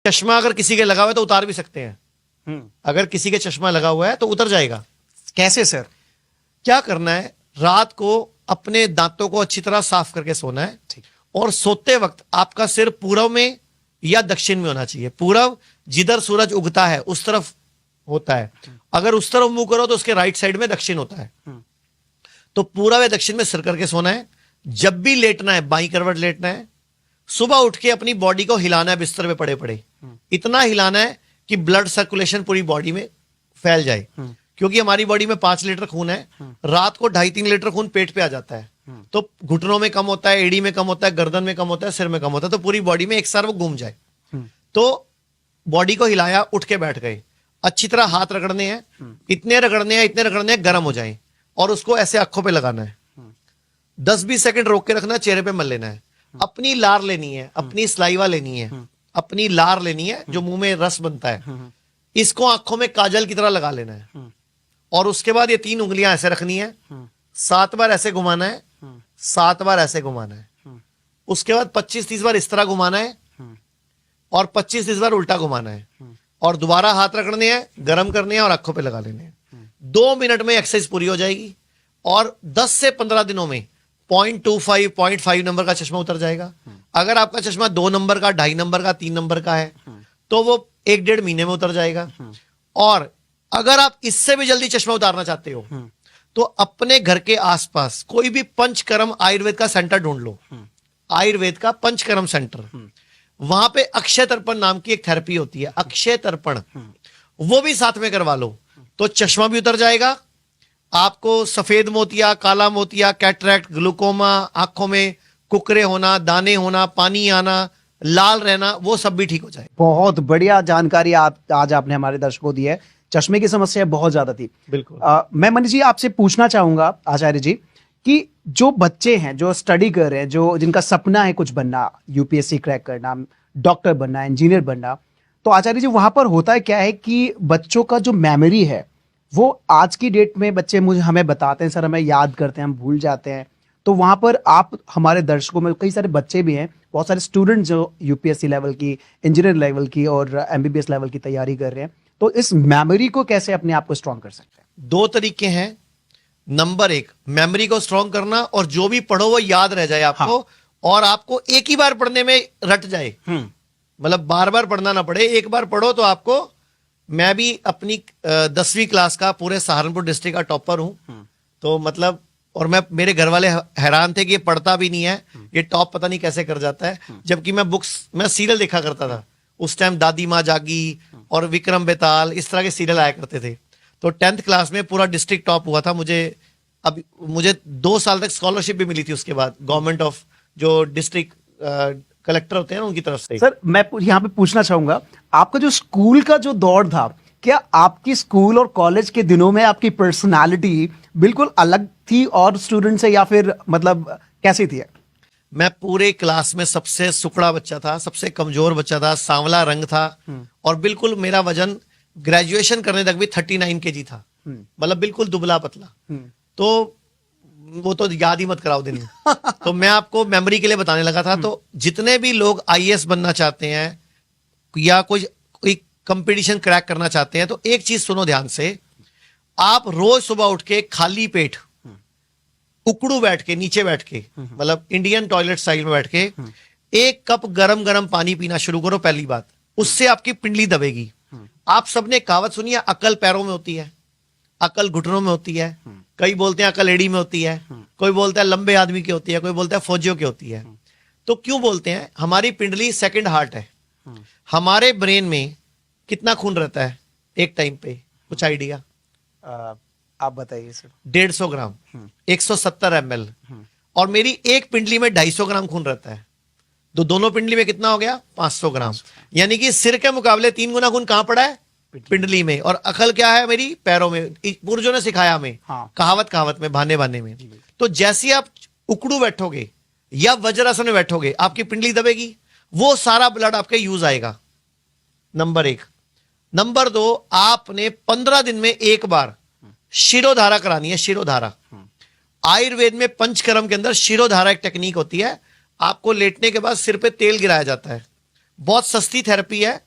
चश्मा अगर किसी के लगा हुआ है तो उतार भी सकते हैं। अगर किसी के चश्मा लगा हुआ है तो उतर जाएगा। कैसे सर? क्या करना है, रात को अपने दांतों को अच्छी तरह साफ करके सोना है। ठीक। और सोते वक्त आपका सिर पूरब में या दक्षिण में होना चाहिए। पूरब जिधर सूरज उगता है उस तरफ होता है, अगर उस तरफ मुंह करो तो उसके राइट साइड में दक्षिण होता है। तो पूरब या दक्षिण में सिर करके सोना है। जब भी लेटना है बाईं करवट लेटना है। सुबह उठ के अपनी बॉडी को हिलाना है, बिस्तर पे पड़े पड़े इतना हिलाना है कि ब्लड सर्कुलेशन पूरी बॉडी में फैल जाए। क्योंकि हमारी बॉडी में 5 लीटर खून है, रात को 2.5-3 लीटर खून पेट पे आ जाता है। तो घुटनों में कम होता है, एड़ी में कम होता है, गर्दन में कम होता है, सिर में कम होता है, तो पूरी बॉडी में एक साथ वो घूम जाए। तो बॉडी को हिलाया, उठ के बैठ गए, अच्छी तरह हाथ रगड़ने हैं, इतने रगड़ने हैं गर्म हो जाए, और उसको ऐसे आंखों पे लगाना है। 10-20 सेकंड रोक के रखना है, चेहरे पे मल लेना है। अपनी लार लेनी है, अपनी सलाइवा लेनी है, अपनी लार लेनी है जो मुंह में रस बनता है, इसको आंखों में काजल की तरह लगा लेना है। और उसके बाद ये 3 उंगलियां ऐसे रखनी है, 7 बार ऐसे घुमाना है, 7 बार ऐसे घुमाना है। उसके बाद 25-30 बार इस तरह घुमाना है, और 25-30 बार उल्टा घुमाना है, और दोबारा हाथ रगड़ने हैं, गर्म करने हैं, और आंखों पे लगा लेने हैं। 2 मिनट में एक्सरसाइज पूरी हो जाएगी, और 10 से 15 दिनों में 0.25, 0.5 नंबर का चश्मा उतर जाएगा। अगर आपका चश्मा 2 नंबर का, 2.5 नंबर का, 3 नंबर का है तो वो 1-1.5 महीने में उतर जाएगा। और अगर आप इससे भी जल्दी चश्मा उतारना चाहते हो तो अपने घर के आसपास कोई भी पंचकर्म आयुर्वेद का सेंटर ढूंढ लो। आयुर्वेद का पंचकर्म सेंटर, वहां पे अक्षय तर्पण नाम की एक थेरेपी होती है, अक्षय तर्पण, वो भी साथ में करवा लो तो चश्मा भी उतर जाएगा। आपको सफेद मोतिया, काला मोतिया, कैटरैक्ट, ग्लूकोमा, आंखों में कुकरे होना, दाने होना, पानी आना, लाल रहना, वो सब भी ठीक हो जाए। बहुत बढ़िया जानकारी आज आपने हमारे दर्शकों को दी है। चश्मे की समस्या बहुत ज्यादा थी। बिल्कुल। मैं मनीष जी आपसे पूछना चाहूंगा, आचार्य जी, कि जो बच्चे हैं जो स्टडी कर रहे हैं, जो जिनका सपना है कुछ बनना, यूपीएससी क्रैक करना, डॉक्टर बनना, इंजीनियर बनना, तो आचार्य जी वहां पर होता है क्या है कि बच्चों का जो मेमोरी है वो आज की डेट में बच्चे हमें बताते हैं, सर हमें याद करते हैं, हम भूल जाते हैं। तो वहां पर आप हमारे दर्शकों में कई सारे बच्चे भी हैं, बहुत सारे स्टूडेंट जो यूपीएससी लेवल की, इंजीनियर लेवल की और एमबीबीएस लेवल की तैयारी कर रहे हैं, तो इस मेमोरी को कैसे अपने आप को स्ट्रॉन्ग कर सकते हैं? 2 तरीके हैं। नंबर 1, मेमोरी को स्ट्रॉन्ग करना, और जो भी पढ़ो वो याद रह जाए आपको। हाँ। और आपको एक ही बार पढ़ने में रट जाए, मतलब बार बार पढ़ना ना पड़े, एक बार पढ़ो तो आपको। मैं भी अपनी 10वीं क्लास का पूरे सहारनपुर डिस्ट्रिक्ट का टॉपर हूं, तो मतलब, और मेरे घर वाले हैरान थे कि ये पढ़ता भी नहीं है, ये टॉप पता नहीं कैसे कर जाता है। जबकि मैं सीरियल देखा करता था उस टाइम, दादी माँ जागी और विक्रम बेताल, इस तरह के सीरियल आया करते थे। तो 10th क्लास में पूरा डिस्ट्रिक्ट टॉप हुआ था। मुझे 2 साल तक स्कॉलरशिप भी मिली थी उसके बाद, गवर्नमेंट ऑफ जो डिस्ट्रिक्ट कलेक्टर होते हैं ना उनकी तरफ से। सर मैं यहाँ पे पूछना चाहूंगा, आपका जो स्कूल का जो दौर था, क्या आपकी स्कूल और कॉलेज के दिनों में आपकी पर्सनालिटी बिल्कुल अलग थी और स्टूडेंट से, या फिर मतलब कैसी थी? मैं पूरे क्लास में सबसे सुकड़ा बच्चा था, सबसे कमजोर बच्चा था, सांवला रंग था, और बिल्कुल मेरा वजन ग्रेजुएशन करने तक भी 39 kg था, मतलब बिल्कुल दुबला पतला। तो वो तो याद ही मत कराओ दिन। तो मैं आपको मेमोरी के लिए बताने लगा था। तो जितने भी लोग आईएएस बनना चाहते हैं या कोई कंपटीशन क्रैक करना चाहते हैं, तो एक चीज सुनो ध्यान से। आप रोज सुबह उठ के खाली पेट उकड़ू बैठ के, नीचे बैठ के, मतलब इंडियन टॉयलेट स्टाइल में बैठ के 1 कप गरम गरम पानी पीना शुरू करो। पहली बात, उससे आपकी पिंडली दबेगी। आप सबने कहावत सुनी है, अकल पैरों में होती है, अकल घुटनों में होती है, कई बोलते हैं अकल एड़ी में होती है, कोई बोलता है लंबे आदमी की होती है, कोई बोलता है फौजियों की होती है। तो क्यों बोलते हैं? हमारी पिंडली सेकंड हार्ट है। हमारे ब्रेन में कितना खून रहता है एक टाइम पे, कुछ आइडिया? आप बताइए सर। 150 ग्राम, 170 ml, और मेरी एक पिंडली में 250 ग्राम खून रहता है। तो दोनों पिंडली में कितना हो गया? 500 ग्राम। यानी कि सिर के मुकाबले 3 गुना खून कहां पड़ा है? पिंडली में। और अकल क्या है मेरी? पैरों में। पूर्वजों ने सिखाया हमें, हाँ। कहावत में, बहाने में। तो जैसे आप उकड़ू बैठोगे या वज्रासन में बैठोगे, आपकी पिंडली दबेगी, वो सारा ब्लड आपके यूज आएगा। नंबर 1। नंबर 2, आपने 15 दिन में एक बार शिरोधारा करानी है। शिरोधारा आयुर्वेद में पंचकर्म के अंदर शिरोधारा एक टेक्निक होती है। आपको लेटने के बाद सिर पे तेल गिराया जाता है। बहुत सस्ती थेरेपी है।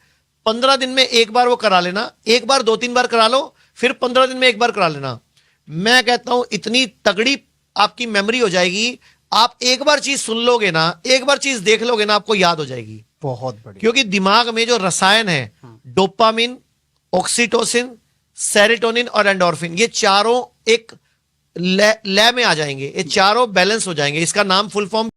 15 दिन में एक बार वो करा लेना, एक बार 2-3 बार करा लो, फिर 15 दिन में एक बार करा लेना। मैं कहता हूं इतनी तगड़ी आपकी मेमोरी हो जाएगी, आप एक बार चीज सुन लोगे ना, एक बार चीज देख लोगे ना, आपको याद हो जाएगी। बहुत बढ़िया। क्योंकि दिमाग में जो रसायन है, डोपामिन, ऑक्सीटोसिन, सेरोटोनिन और एंडोर्फिन, ये चारों एक लय में आ जाएंगे, ये चारों बैलेंस हो जाएंगे। इसका नाम फुल फॉर्म